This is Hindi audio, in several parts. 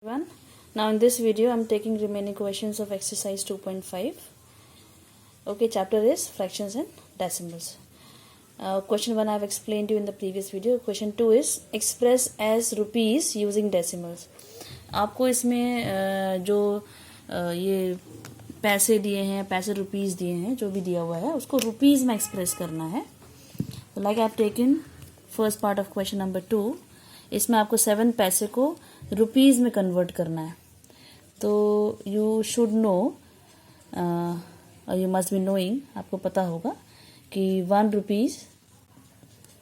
Everyone. Now in this video I'm taking remaining questions of exercise 2.5. Okay, chapter is fractions and decimals. Question 1 I have explained to you in the previous video. Question 2 is express as rupees using decimals. आपको इसमें जो ये पैसे दिए हैं, पैसे रुपीस दिए हैं, जो भी दिया हुआ है उसको रुपीस में एक्सप्रेस करना है. तो like I have taken first part of question number 2. इसमें आपको 7 पैसे को रुपीस में कन्वर्ट करना है. तो यू शुड नो और यू मस्ट बी नोइंग, आपको पता होगा कि 1 rupees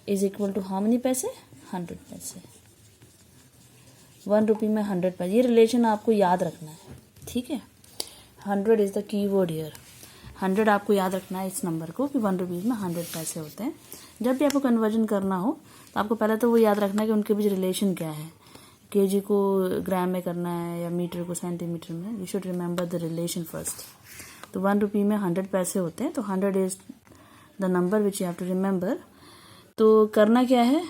is equal to how many paise, 100 पैसे. 1 रुपी में 100 पैसे, ये रिलेशन आपको याद रखना है. ठीक है, 100 is the key word here. 100 आपको याद रखना है इस नंबर को कि 1 रुपीज में 100 पैसे होते हैं. जब भी आपको कन्वर्जन करना हो तो आपको पहले तो वो याद रखना है कि उनके बीच रिलेशन क्या है. केजी को ग्राम में करना है या मीटर को सेंटीमीटर में. You should remember the relation first. तो 1 रुपी में 100 पैसे होते हैं, तो 100 is the number which you have to remember. तो करना क्या है,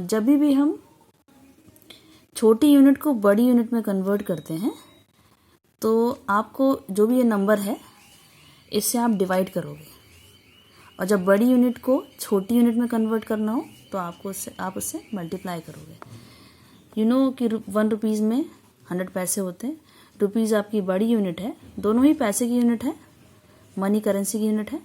जब भी हम छोटी यूनिट को बड़ी यूनिट में कन्वर्ट करते हैं तो आपको जो भी ये नंबर है इससे आप डिवाइड करोगे, और जब बड़ी यूनिट को छोटी यूनिट में कन्वर्ट करना हो तो आप उससे मल्टीप्लाई करोगे. यू नो कि 1 रुपीज़ में 100 पैसे होते हैं. रुपीज़ आपकी बड़ी यूनिट है, दोनों ही पैसे की यूनिट है, मनी करेंसी की यूनिट है.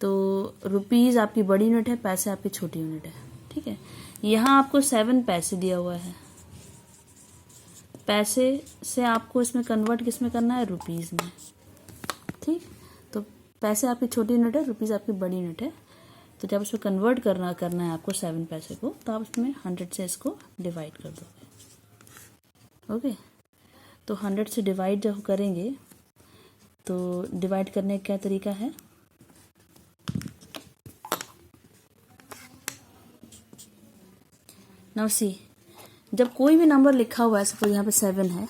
तो रुपीज़ आपकी बड़ी यूनिट है, पैसे आपकी छोटी यूनिट है. ठीक है, यहाँ आपको 7 पैसे दिया हुआ है. पैसे से आपको इसमें कन्वर्ट किस में करना है, रुपीज़ में. ठीक, तो पैसे आपकी छोटी यूनिट है, रुपीज़ आपकी बड़ी यूनिट है. तो जब उसमें कन्वर्ट करना है आपको 7 पैसे को, तो आप उसमें 100 से इसको डिवाइड कर दोगे. ओके, तो 100 से डिवाइड जब करेंगे तो डिवाइड करने का क्या तरीका है, नाउ सी, जब कोई भी नंबर लिखा हुआ है, सपोज यहाँ पे 7 है,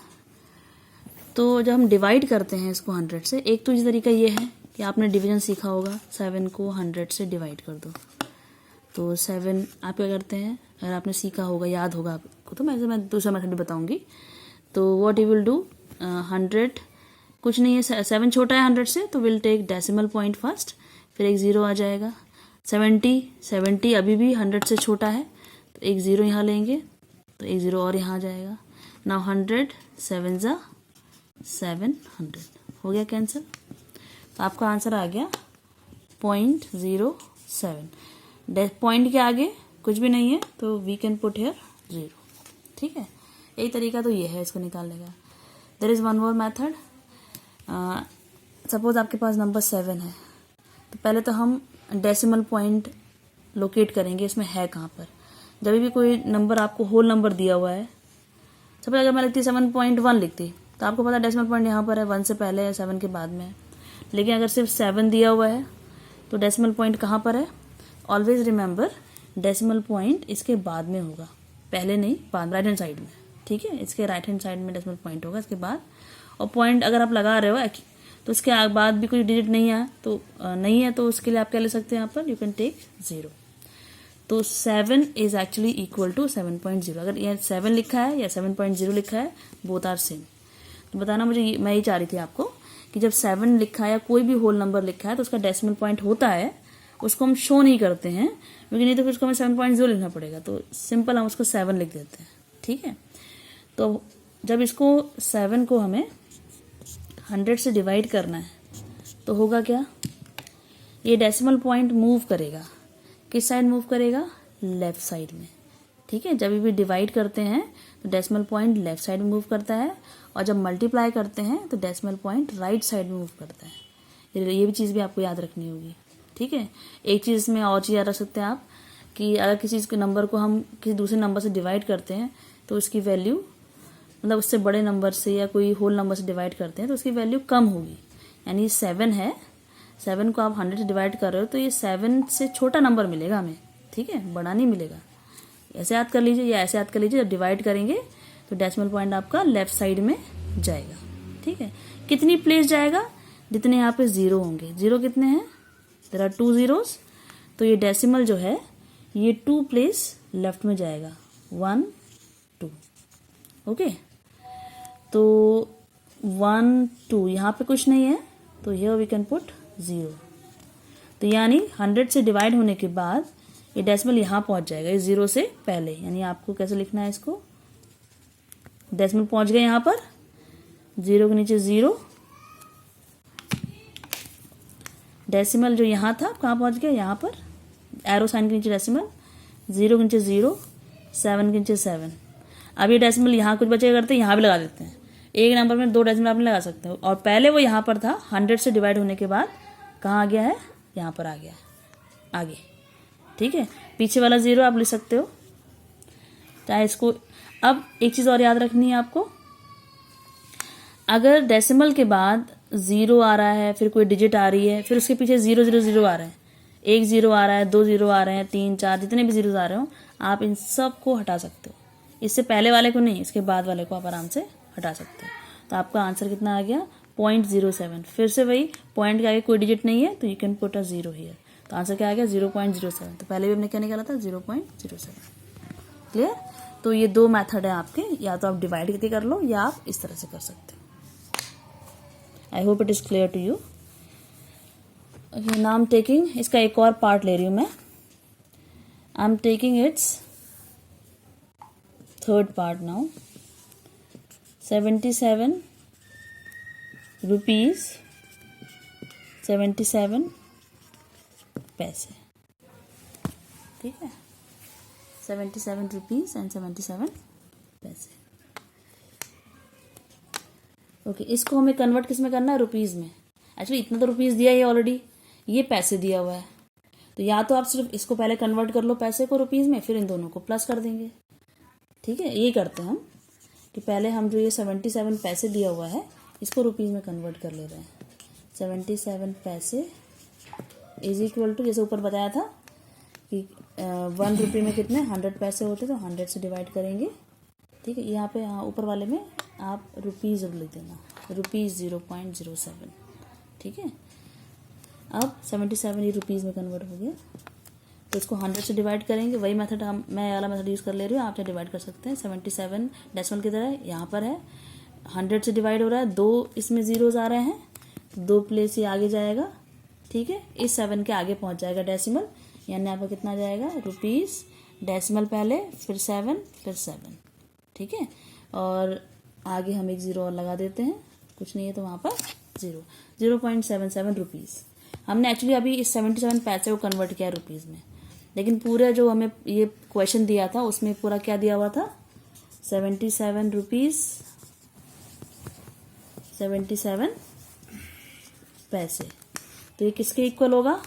तो जब हम डिवाइड करते हैं इसको 100 से, एक तो इस तरीका ये है कि आपने डिवीजन सीखा होगा, 7 को 100 से डिवाइड कर दो. तो 7 आप क्या करते हैं, अगर आपने सीखा होगा, याद होगा आपको, तो मैं दूसरा मेथड बताऊंगी. तो व्हाट यू विल डू, 100 कुछ नहीं है, 7 छोटा है 100 से, तो will take decimal point first, फिर एक 0 आ जाएगा. 70 अभी भी 100 से छोटा है, तो एक 0 यहाँ लेंगे, तो एक 0 और यहाँ आ जाएगा. नाउ 100 7 ज़ा 700 हो गया कैंसिल. तो आपका आंसर आ गया 0.07. पॉइंट के आगे कुछ भी नहीं है, तो वी कैन पुट हियर 0. ठीक है, एक तरीका तो ये है इसको निकालने का. There is one more method. Suppose आपके पास नंबर 7 है, तो पहले तो हम डेसिमल पॉइंट लोकेट करेंगे इसमें है कहाँ पर. जब भी कोई नंबर आपको होल नंबर दिया हुआ है, सपोज अगर मैं लिखती 7.1 लिखती, तो आपको पता डेसिमल पॉइंट यहाँ पर है, 1 से पहले है, 7 के बाद में है. लेकिन अगर सिर्फ 7 दिया हुआ है तो डेसिमल पॉइंट कहाँ पर है, ऑलवेज रिमेंबर डेसिमल पॉइंट इसके बाद में होगा, पहले नहीं, बाद, राइट हैंड साइड में. ठीक है, इसके राइट हैंड साइड में डेसिमल पॉइंट होगा इसके बाद. और पॉइंट अगर आप लगा रहे हो तो उसके बाद भी कोई डिजिट नहीं है, तो उसके लिए आप क्या ले सकते हैं, यहाँ पर यू कैन टेक 0. तो 7 इज एक्चुअली इक्वल टू 7.0. अगर यहाँ 7 लिखा है या 7.0 लिखा है, बोथ आर सेम. तो बताना मुझे, मैं ये चाह रही थी आपको कि जब 7 लिखा है या कोई भी होल नंबर लिखा है तो उसका डेसिमल पॉइंट होता है, उसको हम शो नहीं करते हैं, क्योंकि नहीं तो फिर उसको हमें 7.0 लिखना पड़ेगा. तो सिंपल हम उसको 7 लिख देते हैं. ठीक है, तो जब इसको 7 को हमें 100 से डिवाइड करना है तो होगा क्या, ये डेसिमल पॉइंट मूव करेगा. किस साइड मूव करेगा, लेफ्ट साइड में. ठीक है, जब भी डिवाइड करते हैं तो डेसिमल पॉइंट लेफ्ट साइड में मूव करता है, और जब मल्टीप्लाई करते हैं तो डेसिमल पॉइंट राइट साइड में मूव करता है. ये भी चीज़ भी आपको याद रखनी होगी. ठीक है, एक चीज़ में और चीज़ याद रख सकते हैं आप कि अगर किसी चीज़ के नंबर को हम किसी दूसरे नंबर से डिवाइड करते हैं तो उसकी वैल्यू, मतलब उससे बड़े नंबर से या कोई होल नंबर से डिवाइड करते हैं तो उसकी वैल्यू कम होगी. यानी 7 है, 7 को आप 100 से डिवाइड कर रहे हो तो ये 7 से छोटा नंबर मिलेगा हमें. ठीक है, बड़ा नहीं मिलेगा. ऐसे याद कर लीजिए या ऐसे याद कर लीजिए, जब डिवाइड करेंगे तो डेसिमल पॉइंट आपका लेफ्ट साइड में जाएगा. ठीक है, कितनी प्लेस जाएगा, जितने यहाँ पे 0 होंगे. 0 कितने हैं, देयर आर 2 zeros, तो ये डेसिमल जो है ये 2 प्लेस लेफ्ट में जाएगा, 1 2. ओके, तो 1 2 यहाँ पे कुछ नहीं है, तो हियर वी कैन पुट 0। तो यानी 100 से डिवाइड होने के बाद ये डेसिमल यहाँ पहुँच जाएगा, ये 0 से पहले। यानी आपको कैसे लिखना है इसको, डेसिमल पहुँच गए यहाँ पर, 0 के नीचे 0, डेसिमल जो यहाँ था कहाँ पहुँच गया, यहाँ पर, एरो साइन के नीचे डेसिमल, 0 के नीचे 0, 7 के नीचे 7। अब ये डेसिमल यहाँ कुछ बचेगा करते हैं, यहाँ भी लगा देते हैं। एक नंबर में 2 डेसिमल आपने लगा सकते हो, और पहले वो यहाँ पर था, 100 से डिवाइड होने के बाद कहाँ आ गया है, यहाँ पर आ गया है आगे। ठीक है, पीछे वाला 0 आप लिख सकते हो चाहे इसको। अब एक चीज़ और याद रखनी है आपको, अगर डेसिमल के बाद 0 आ रहा है, फिर कोई डिजिट आ रही है, फिर उसके पीछे 0 0 0 आ रहा है, 1 0 आ रहा है, 2 0 आ रहे हैं, 3 4 जितने भी 0 आ रहे हो, आप इन सब को हटा सकते हो। इससे पहले वाले को नहीं, इसके बाद वाले को आप आराम से हटा सकते हो। तो आपका आंसर कितना आ गया, 0.07। फिर से वही, पॉइंट के आगे कोई डिजिट नहीं है, तो you can put a 0 here. तो आंसर क्या आ गया, 0.07। तो पहले भी हमने क्या निकाला था, 0.07। क्लियर। तो ये 2 मेथड है आपके, या तो आप डिवाइड करके कर लो, या आप इस तरह से कर सकते हो। I hope it is clear to you. Now I am taking, इसका एक और पार्ट ले रही हूँ मैं। I am taking its third part now. 77 rupees 77 paise. ठीक है, 77 रुपीज एंड 77 पैसे। ओके, इसको हमें कन्वर्ट किस में करना है, रुपीज़ में। एक्चुअली इतना तो रुपीज़ दिया है ऑलरेडी, ये पैसे दिया हुआ है, तो या तो आप सिर्फ इसको पहले कन्वर्ट कर लो पैसे को रुपीज़ में, फिर इन दोनों को प्लस कर देंगे। ठीक है, ये करते हैं हम कि पहले हम जो ये 77 पैसे दिया हुआ है, इसको रुपीज़ में कन्वर्ट कर ले रहे हैं। 77 पैसे इज इक्वल टू, जैसे ऊपर बताया था कि 1 रुपये में कितने 100 पैसे होते, तो 100 से डिवाइड करेंगे। ठीक है, यहाँ पे यहाँ ऊपर वाले में आप रुपीज़ लिख देना, रुपीज़ 0.07। ठीक है, अब 77 ये रुपीज़ में कन्वर्ट हो गया, तो इसको 100 से डिवाइड करेंगे। वही मेथड मैं वाला मेथड यूज़ कर ले रही हूँ, आप चाहे डिवाइड कर सकते हैं। 77 डेसिमल की तरह यहाँ पर है, 100 से डिवाइड हो रहा है, 2 इसमें ज़ीरोज़ आ रहे हैं, 2 प्लेस ये आगे जाएगा। ठीक है, इस 7 के आगे पहुँच जाएगा डेसिमल, यानी आपका कितना जाएगा, रुपीज़ डेसिमल पहले, फिर 7, फिर 7। ठीक है, और आगे हम एक 0 और लगा देते हैं, कुछ नहीं है तो वहाँ पर 0.77 रुपीज़। हमने एक्चुअली अभी इस 77 पैसे को कन्वर्ट किया रुपीज़ में, लेकिन पूरा जो हमें ये क्वेश्चन दिया था उसमें पूरा क्या दिया हुआ था, 77 रुपीज़ 77 पैसे। तो ये किसके इक्वल होगा,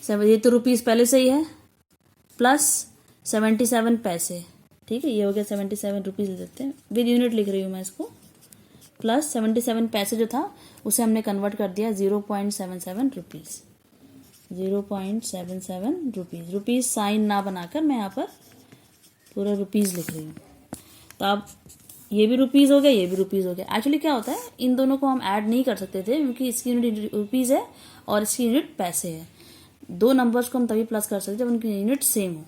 ये तो रुपीज़ पहले से ही है, प्लस 77 पैसे। ठीक है, ये हो गया 77 रुपीज़ ले देते हैं, विद यूनिट लिख रही हूँ मैं इसको, प्लस 77 पैसे जो था उसे हमने कन्वर्ट कर दिया 0.77 रुपीज़। 0.77 रुपीज़, रुपीज़ साइन ना बनाकर मैं यहाँ पर पूरा रुपीज़ लिख रही हूँ। तो अब ये भी रुपीज़ हो गया, ये भी रुपीज़ हो गया। एक्चुअली क्या होता है, इन दोनों को हम ऐड नहीं कर सकते थे, क्योंकि इसकी यूनिट रुपीज़ है और इसकी यूनिट पैसे है। 2 नंबर्स को हम तभी प्लस कर सकते जब उनकी यूनिट सेम हो।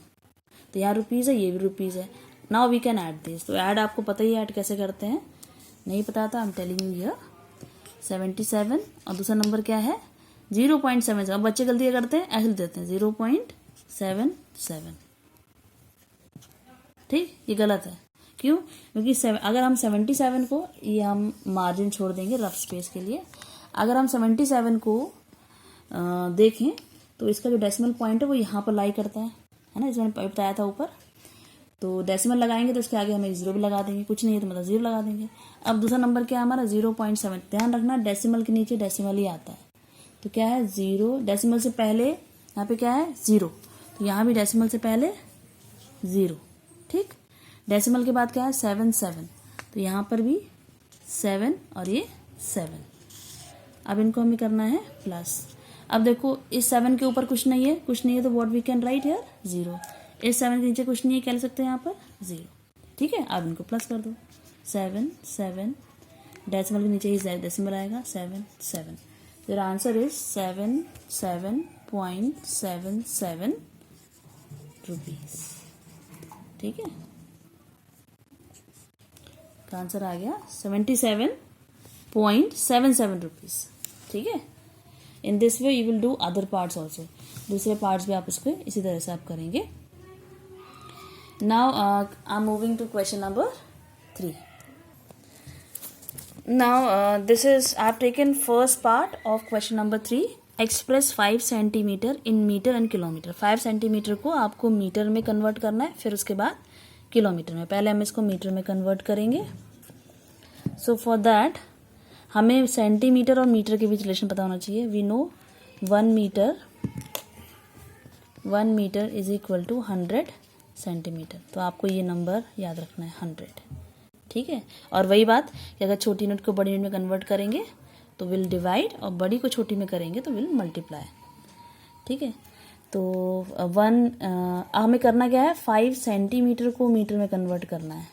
तो यहाँ रुपीज़ है, ये भी रुपीज़ है। Now we can add this. तो ऐड आपको पता ही है ऐड कैसे करते हैं, नहीं पता था, I am telling you here. 77 और दूसरा नंबर क्या है, 0.77। अब बच्चे गलती क्या करते हैं, ऐसे लिख देते हैं 0.77। ठीक, ये गलत है। क्यों, क्योंकि अगर हम 77 को, ये हम मार्जिन छोड़ देंगे रफ स्पेस के लिए, अगर हम 77 को देखें तो इसका जो डेसिमल पॉइंट है वो यहाँ पर लाई करता है ना, इसमें बताया था ऊपर। तो डेसिमल लगाएंगे तो इसके आगे हम एक 0 भी लगा देंगे, कुछ नहीं है तो मतलब 0 लगा देंगे। अब दूसरा नंबर क्या है हमारा, 0.7। ध्यान रखना डेसिमल के नीचे डेसिमल ही आता है, तो क्या है 0, डेसिमल से पहले यहाँ पे क्या है 0, तो यहाँ भी डेसिमल से पहले 0। ठीक, डेसिमल के बाद क्या है 7, तो यहाँ पर भी 7 और ये 7। अब इनको हमें करना है प्लस। अब देखो इस 7 के ऊपर कुछ नहीं है, तो what we can write here 0। इस 7 के नीचे कुछ नहीं है, क्या लिख सकते हैं यहाँ पर 0। ठीक है, अब इनको प्लस कर दो, 7, डेसिमल के नीचे ही डेसिमल आएगा 7। तो आंसर इज 77.77 रुपीज। ठीक है, तो आंसर आ गया 77.77 रुपीज़। ठीक है, in this way you will do other parts also, दूसरे पार्ट्स भी आप इसको इसी तरह से आप करेंगे। Now I am moving to question number 3। Now this is I have taken first part of question number 3. Express 5 centimetre in metre and kilometre. 5 centimetre को आपको मीटर में कन्वर्ट करना है, फिर उसके बाद किलोमीटर में। पहले हम इसको मीटर में कन्वर्ट करेंगे। सो फॉर दैट हमें सेंटीमीटर और मीटर के बीच रिलेशन पता होना चाहिए। We know 1 metre is equal to 100 centimetre. तो आपको ये नंबर याद रखना है 100। ठीक है, और वही बात कि अगर छोटी यूनिट को बड़ी यूनिट में कन्वर्ट करेंगे तो विल डिवाइड, और बड़ी को छोटी में करेंगे तो विल मल्टीप्लाई। ठीक है, तो हमें करना क्या है, 5 सेंटीमीटर को मीटर में कन्वर्ट करना है।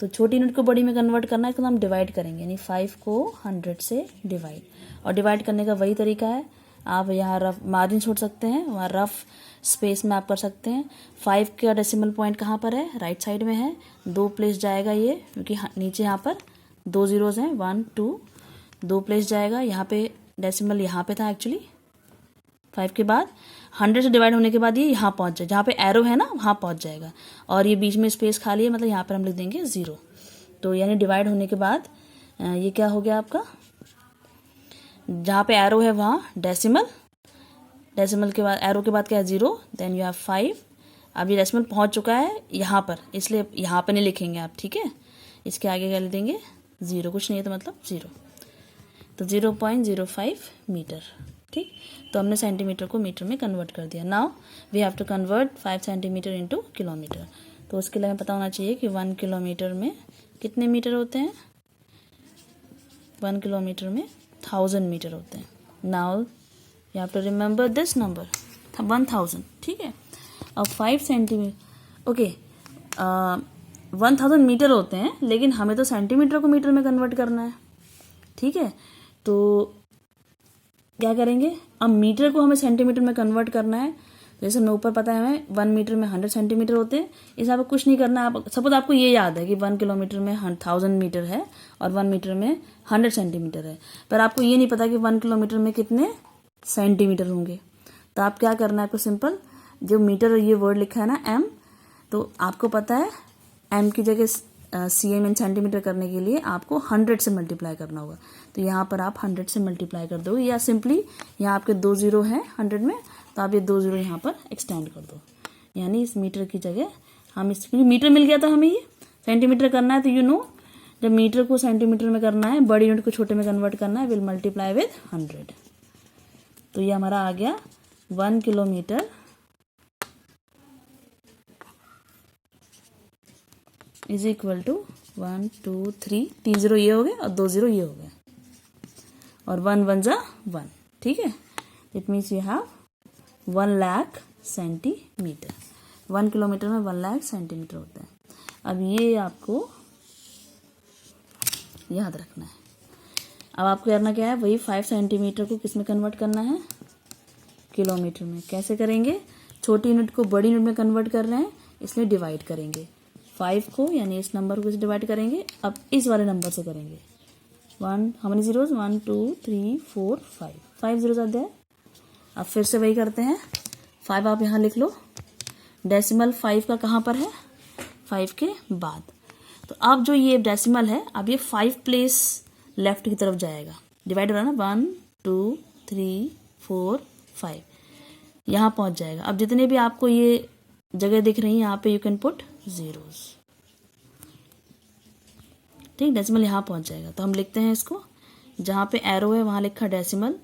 तो छोटी यूनिट को बड़ी में कन्वर्ट करना है तो हम डिवाइड करेंगे, यानी 5 को 100 से डिवाइड। और डिवाइड करने का वही तरीका है, आप यहाँ रफ मार्जिन छोड़ सकते हैं, वहाँ रफ स्पेस में आप कर सकते हैं। 5 का डेसिमल पॉइंट कहाँ पर है, राइट साइड में है, 2 प्लेस जाएगा ये, क्योंकि नीचे यहाँ पर 2 जीरोज हैं, 1 2, 2 प्लेस जाएगा। यहाँ पे डेसिमल यहाँ पे था एक्चुअली 5 के बाद 100 से डिवाइड होने के बाद ये यहाँ पहुँच जाए, जहाँ पे एरो है ना वहाँ पहुँच जाएगा। और ये बीच में स्पेस खाली है, मतलब यहाँ पर हम लिख देंगे 0। तो यानी डिवाइड होने के बाद ये क्या हो गया आपका, जहाँ पे एरो है वहाँ डेसिमल, डेसिमल के बाद एरो के बाद क्या है 0, देन यू हैव 5। अब ये डेसिमल पहुँच चुका है यहाँ पर, इसलिए यहाँ पर नहीं लिखेंगे आप। ठीक है, इसके आगे क्या लिख देंगे 0, कुछ नहीं है तो मतलब 0। तो 0.05 मीटर। ठीक, तो हमने सेंटीमीटर को मीटर में कन्वर्ट कर दिया। Now we have to convert 5 centimetre into kilometre. तो उसके लिए हमें पता होना चाहिए कि 1 किलोमीटर में कितने मीटर होते हैं। 1 किलोमीटर में 1000 मीटर होते हैं। Now you have to remember this number 1000। ठीक है, अब 5 सेंटीमीटर, ओके 1000 मीटर होते हैं, लेकिन हमें तो सेंटीमीटर को मीटर में कन्वर्ट करना है। ठीक है, तो क्या करेंगे, अब मीटर को हमें सेंटीमीटर में कन्वर्ट करना है। जैसे हमें ऊपर पता है हमें 1 मीटर में 100 सेंटीमीटर होते हैं, इस आप कुछ नहीं करना। आप सपोज आपको ये याद है कि 1 किलोमीटर में 1000 मीटर है और 1 मीटर में 100 सेंटीमीटर है, पर आपको ये नहीं पता कि 1 किलोमीटर में कितने सेंटीमीटर होंगे। तो आप क्या करना है, आपको सिंपल जो मीटर ये वर्ड लिखा है ना m, तो आपको पता है m की जगह cm इन सेंटीमीटर करने के लिए आपको 100 से मल्टीप्लाई करना होगा। तो यहाँ पर आप 100 से मल्टीप्लाई कर दो, या सिंपली यहाँ आपके 2 जीरो हैं 100 में, तो आप ये 2 जीरो यहाँ पर एक्सटेंड कर दो। यानी इस मीटर की जगह हम इस मीटर मिल गया था, हमें ये सेंटीमीटर करना है। तो यू नो जब मीटर को सेंटीमीटर में करना है, बड़ी यूनिट को छोटे में कन्वर्ट करना है, विल मल्टीप्लाई विद 100। तो ये हमारा आ गया 1 kilometre is equal to 1 2 3, 3 zero ये हो गए और 2 जीरो ये हो गए, और 1 1 जा 1। ठीक है, it means you have 1 lakh centimetre. 1 kilometre में 1 लाख सेंटीमीटर होता है। अब ये आपको याद रखना है। अब आपको करना क्या है, वही 5 सेंटीमीटर को किस में कन्वर्ट करना है, किलोमीटर में। कैसे करेंगे, छोटी यूनिट को बड़ी यूनिट में कन्वर्ट कर रहे हैं, इसलिए डिवाइड करेंगे 5 को, यानी इस नंबर को डिवाइड करेंगे। अब इस वाले नंबर से करेंगे 1, हाउ मेनी जीरोज, 1 2 3 4 5 जीरोज आते हैं। अब फिर से वही करते हैं, 5 आप यहाँ लिख लो, डेसिमल 5 का कहाँ पर है, 5 के बाद। तो अब जो ये डेसिमल है, अब ये 5 प्लेस लेफ्ट की तरफ जाएगा, डिवाइड हो रहा है ना, 1 2 3 4 5 यहाँ पहुँच जाएगा। अब जितने भी आपको ये जगह दिख रही है यहाँ पे यू कैन पुट जीरोस। ठीक, डेसिमल यहाँ पहुँच जाएगा। तो हम लिखते हैं इसको, जहाँ पे एरो है वहाँ लिखा डेसिमल,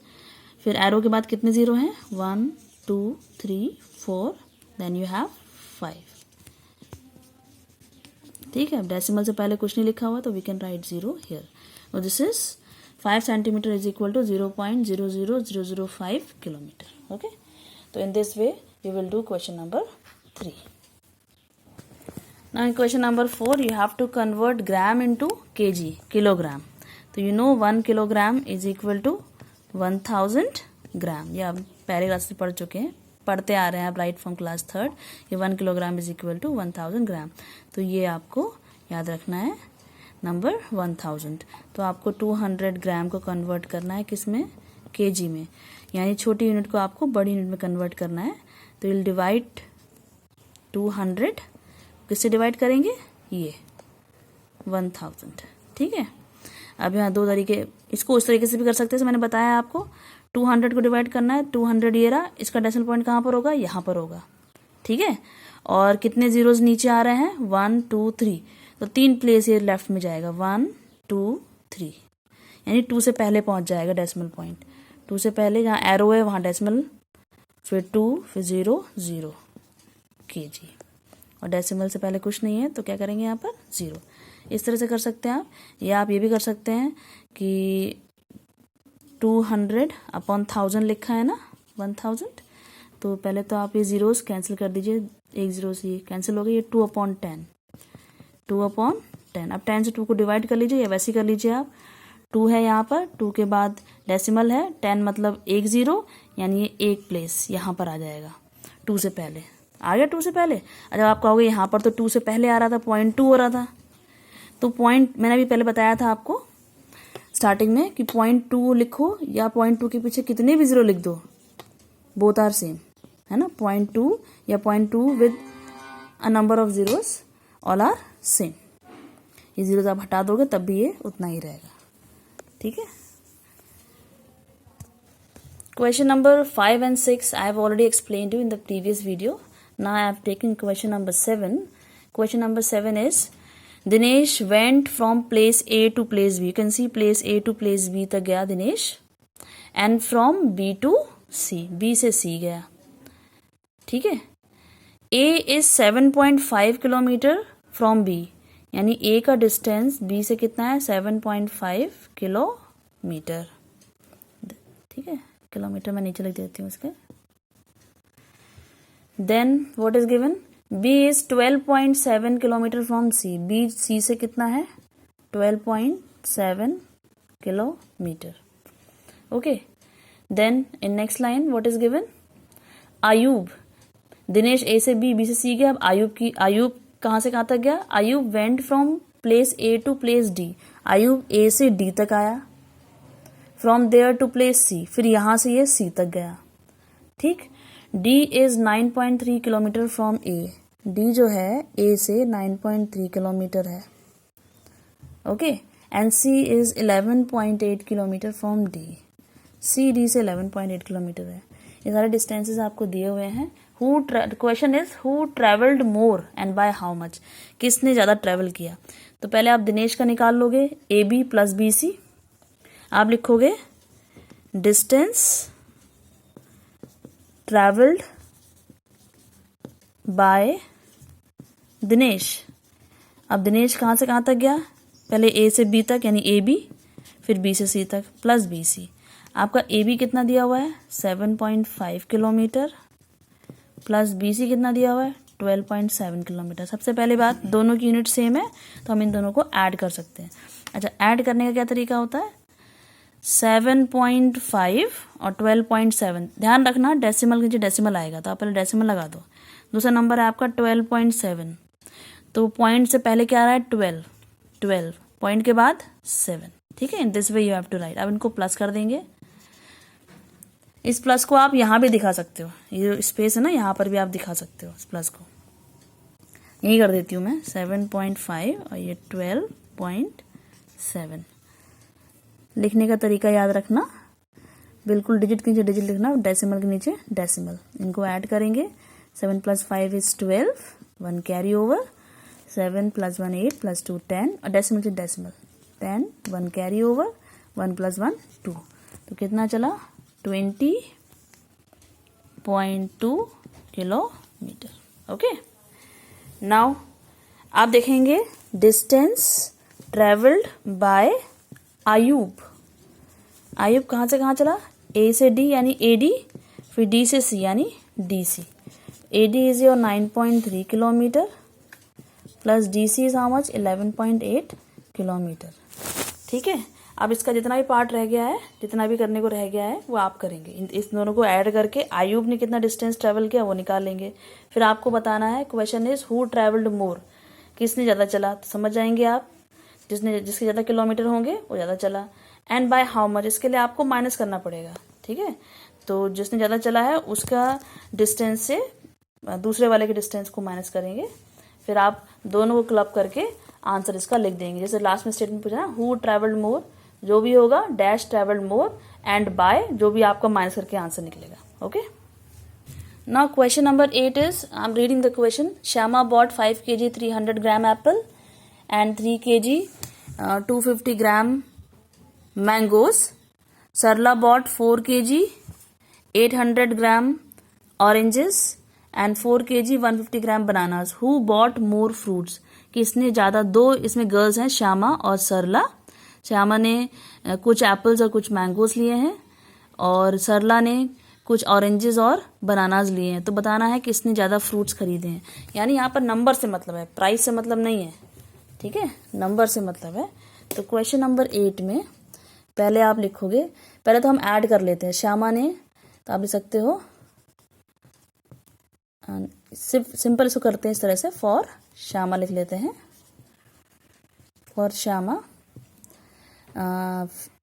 फिर एरो के बाद कितने जीरो हैं, 1 2 3 4, देन यू हैव 5। ठीक है, अब डेसिमल से पहले कुछ नहीं लिखा हुआ, तो वी कैन राइट 0 हियर। और this is 5 centimetre is equal to 0.00005 kilometre. Okay, तो in this way you will do question number 3. Now in question number 4 you have to convert gram into kg, kilogram. तो you know 1 kilogram is equal to 1000 ग्राम। ये आप पहले क्लास से पढ़ चुके हैं, पढ़ते आ रहे हैं आप राइट फ्रॉम क्लास 3rd। ये 1 किलोग्राम इज इक्वल टू 1000 ग्राम। तो ये आपको याद रखना है नंबर 1000। तो आपको 200 ग्राम को कन्वर्ट करना है किस में, केजी में, यानी छोटी यूनिट को आपको बड़ी यूनिट में कन्वर्ट करना है। तो विल डिवाइड 200 किससे डिवाइड करेंगे, ये 1000। ठीक है, अब यहाँ दो तरीके, इसको उस तरीके से भी कर सकते हैं, मैंने बताया आपको 200 को डिवाइड करना है, 200 ये रहा, इसका डेसिमल पॉइंट कहाँ पर होगा, यहाँ पर होगा। ठीक है, और कितने जीरोज नीचे आ रहे हैं, 1 2 3, तो 3 प्लेस ये लेफ्ट में जाएगा, 1 2 3, यानी 2 से पहले पहुंच जाएगा डेसिमल पॉइंट। 2 से पहले जहाँ एरो है वहाँ डेसिमल, फिर 2, फिर 0 0 केजी, और डेसिमल से पहले कुछ नहीं है तो क्या करेंगे यहाँ पर 0। इस तरह से कर सकते हैं आप, या आप ये भी कर सकते हैं कि 200 अपॉन 1000 लिखा है ना, 1000, तो पहले तो आप ये जीरोस कैंसिल कर दीजिए, एक जीरो से ये कैंसिल हो गई, ये 2/10, 2/10। अब 10 से 2 को डिवाइड कर लीजिए, या वैसे ही कर लीजिए आप, 2 है यहाँ पर, 2 के बाद डेसिमल है, 10 मतलब एक जीरो, यानी ये एक प्लेस यहाँ पर आ जाएगा 2 से पहले, आ गया 2 से पहले। जब आप कहोगे यहाँ पर तो 2 से पहले आ रहा था, 0.2 हो रहा था, तो पॉइंट मैंने भी पहले बताया था आपको स्टार्टिंग में कि 0.2 लिखो या 0.2 के पीछे कितने भी जीरो लिख दो, बोथ आर सेम, है ना, 0.2 या 0.2 with a number of zeros, all are same. ये जीरोस आप हटा दोगे तब भी ये उतना ही रहेगा। ठीक है, question number 5 and 6 I have already explained you in the previous video. Now I have taken question number 7. Question number 7 is Dinesh went from place A to place B. You can see place A to place B तक गया Dinesh, and from B to C, B से C गया। ठीक है, A is 7.5 kilometre from B, यानी A का डिस्टेंस B से कितना है, 7.5 किलोमीटर। ठीक है, किलोमीटर मैं नीचे लिख देती हूँ इसके। Then what is given, B is 12.7 kilometre from C, B C से कितना है, 12.7 kilometre. Okay, then in next line what is given, Ayub, Dinesh A से B, B से C गया, अब आयुब कहाँ से कहाँ तक गया, Ayub went from place A to place D, Ayub A से D तक आया, from there to place C, फिर यहां से ये C तक गया। ठीक, D is 9.3 kilometre from A, D जो है A से 9.3 किलोमीटर है। Okay, and C is 11.8 kilometre from D, C D से 11.8 किलोमीटर है। ये सारे डिस्टेंसेस आपको दिए हुए हैं। Question is who travelled more and by how much, किसने ज्यादा ट्रेवल किया। तो पहले आप दिनेश का निकाल लोगे, AB प्लस BC, आप लिखोगे डिस्टेंस ट्रैवल्ड बाय दिनेश। अब दिनेश कहाँ से कहाँ तक गया, पहले A से B तक यानी AB, फिर B से C तक प्लस BC। आपका AB कितना दिया हुआ है, 7.5 किलोमीटर, प्लस BC कितना दिया हुआ है, 12.7 किलोमीटर। सबसे पहले बात, दोनों की यूनिट सेम है तो हम इन दोनों को ऐड कर सकते हैं। अच्छा, ऐड करने का क्या तरीका होता है, 7.5 और 12.7, ध्यान रखना डेसिमल के नीचे डेसिमल आएगा तो आप पहले डेसिमल लगा दो। दूसरा नंबर है आपका 12.7, तो पॉइंट से पहले क्या आ रहा है, 12 पॉइंट के बाद 7। ठीक है, in this way you have to write. अब इनको प्लस कर देंगे, इस प्लस को आप यहाँ भी दिखा सकते हो, ये जो स्पेस है ना यहाँ पर भी आप दिखा सकते हो इस प्लस को, यही कर देती हूँ मैं, 7.5 और ये 12.7। लिखने का तरीका याद रखना, बिल्कुल डिजिट के नीचे डिजिट लिखना, डेसिमल के नीचे डेसिमल। इनको ऐड करेंगे, 7 + 5 is 12, 1 कैरी ओवर, 7 + 1 8 + 2 10, और डेसिमल से डेसिमल 10, 1 कैरी ओवर, 1 + 1 2, तो कितना चला 20.2 किलोमीटर। ओके, नाउ आप देखेंगे distance travelled by Ayub. Ayub कहाँ से कहाँ चला, A से D यानी AD, फिर D से C यानी DC। AD is your 9.3 kilometre plus DC is how much, 11.8 kilometre. ठीक है, अब इसका जितना भी पार्ट रह गया है, जितना भी करने को रह गया है वो आप करेंगे। इस दोनों को ऐड करके आयुब ने कितना डिस्टेंस ट्रेवल किया वो निकाल लेंगे। फिर आपको बताना है, क्वेश्चन इज हु ट्रेवल्ड मोर, किसने ज़्यादा चला, तो समझ जाएंगे आप, जिसके ज़्यादा किलोमीटर होंगे वो ज़्यादा चला। एंड बाय हाउ मच, इसके लिए आपको माइनस करना पड़ेगा, ठीक है। तो जिसने ज़्यादा चला है उसका डिस्टेंस से दूसरे वाले के डिस्टेंस को माइनस करेंगे, फिर आप दोनों को क्लब करके आंसर इसका लिख देंगे। जैसे लास्ट में स्टेटमेंट पूछा ना, हु ट्रैवल्ड मोर, जो भी होगा dash travelled more, and by जो भी आपका माइनस करके आंसर निकलेगा। Okay, now question number 8 is, I am reading the question. Shyama bought 5 kg 300 gram apple and 3 kg 250 gram mangoes. Sarla bought 4 kg 800 gram oranges and 4 kg 150 gram bananas. Who bought more fruits, किसने ज़्यादा, दो इसमें गर्ल्स हैं, श्यामा और सरला। श्यामा ने कुछ एप्पल्स और कुछ मैंगोज लिए हैं और सरला ने कुछ ऑरेंजेस और बनानाज लिए हैं। तो बताना है किसने ज़्यादा फ्रूट्स खरीदे हैं। यानी यहाँ पर नंबर से मतलब है, प्राइस से मतलब नहीं है, ठीक है, नंबर से मतलब है। तो क्वेश्चन नंबर 8 में पहले आप लिखोगे, पहले तो हम ऐड कर लेते हैं। श्यामा ने, तो आप लिख सकते हो सिंपल इसको करते हैं इस तरह से, फॉर श्यामा लिख लेते हैं, फॉर श्यामा।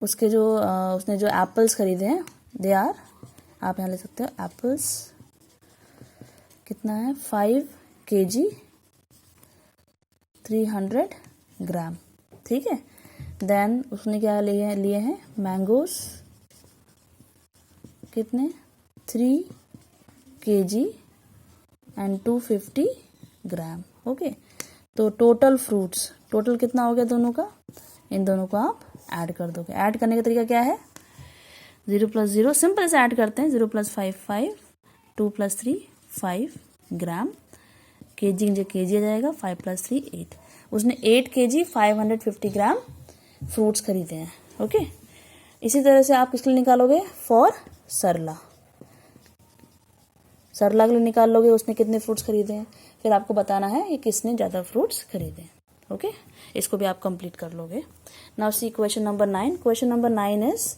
उसके जो उसने जो एप्पल्स खरीदे हैं, दे आर, आप यहाँ लिख सकते हो एप्पल्स कितना है, 5 kg 300 ग्राम, ठीक है। देन उसने क्या लिए हैं, मैंगोस कितने, 3 kg एंड 250 ग्राम। ओके, तो टोटल फ्रूट्स, टोटल कितना हो गया दोनों का, इन दोनों को आप ऐड कर दोगे। ऐड करने का तरीका क्या है, 0 + 0, सिंपल से ऐड करते हैं। 0 + 5 5, 2 + 3 5 ग्राम, केजी जो केजी आ जाएगा, 5 + 3 8। उसने 8 kg 550 ग्राम फ्रूट्स खरीदे हैं। ओके, इसी तरह से आप किसके लिए निकालोगे, फॉर सरला। सरला के लिए निकाल लोगे, उसने कितने फ्रूट्स खरीदे हैं, फिर आपको बताना है ये किसने ज़्यादा फ्रूट्स खरीदे हैं। ओके, इसको भी आप कंप्लीट कर लोगे। Now see question number 9। Question number 9 is,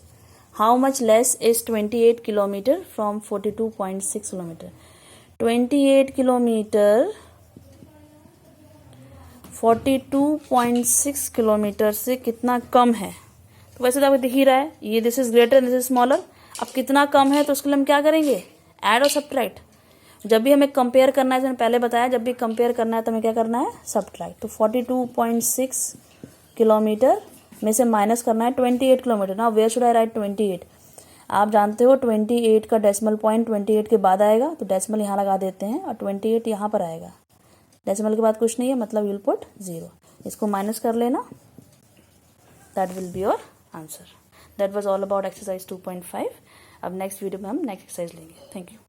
how much less is 28 kilometre from 42.6 kilometre. 28 kilometre 42.6 kilometre से कितना कम है। तो वैसे तो आपको दिख ही रहा है, ये this is greater, this is smaller. अब कितना कम है तो उसके लिए हम क्या करेंगे, ऐड और सब्ट्रैक्ट। जब भी हमें कंपेयर करना है, मैंने पहले बताया, जब भी कंपेयर करना है तो हमें क्या करना है, सब्ट्रैक्ट। तो 42.6 किलोमीटर में से माइनस करना है 28 किलोमीटर। ना वेयर शुड आई राइट 28, आप जानते हो 28 का डेसिमल पॉइंट 28 के बाद आएगा, तो डेसिमल यहाँ लगा देते हैं और 28 यहाँ पर आएगा। डेसिमल के बाद कुछ नहीं है, मतलब यूल पुट 0। इसको माइनस कर लेना, that will be your answer. That was all about exercise 2.5। अब नेक्स्ट वीडियो में हम नेक्स्ट एक्सरसाइज लेंगे। Thank you.